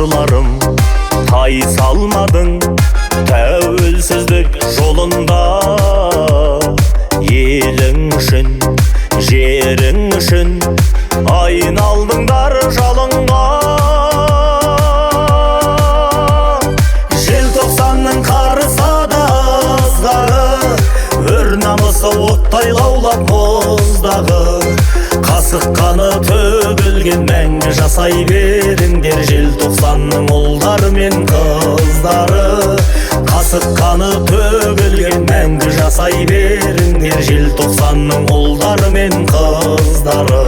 бауырларым, тай салмадың тәуелсіздік жолында. Елің үшін, жерің үшін айналдыңдар жалынға. Желтоқсанның қарыса да ызғары, өр намысы оттай лаулап мұздағы. Қасық қаны төгілген мәңгі жасай беріңдер, желтоқсанның ұлдары мен қыздары. Қасық қаны төгілген мәңгі жасай беріңдер, желтоқсанның ұлдары мен қыздары.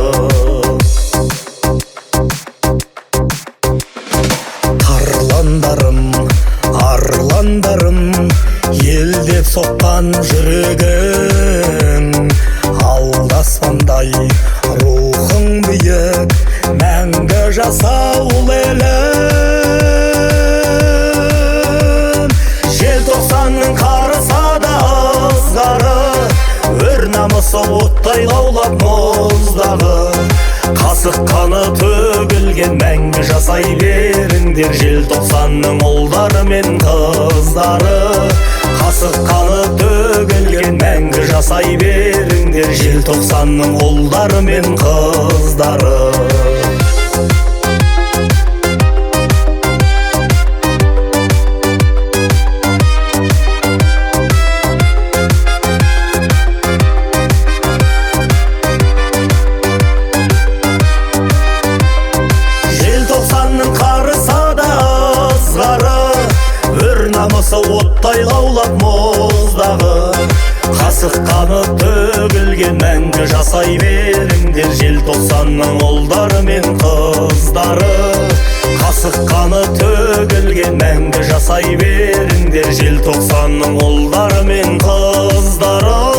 Тарландарым, арландарым, елдеп соққан жүрегің, алдаспандай рухың биік, мәңгі жасаул елім. Желтоқсанның қарыса да ызғары, өр намысы оттай лаулап мұздағы. Қасық қаны төгілген мәңгі жасай беріңдер, желтоқсанның ұлдары мен қыздары. Қасық қаны төгілген мәңгі жасай беріңдер, желтоқсанның ұлдары мен қыздары. Намысы оттай лаулап мұздағы. Қасық қаны төгілген мәңгі жасай беріңдер, желтоқсанның ұлдары мен қыздары. Қасық қаны төгілген мәңгі жасай беріңдер, желтоқсанның ұлдары мен қыздары.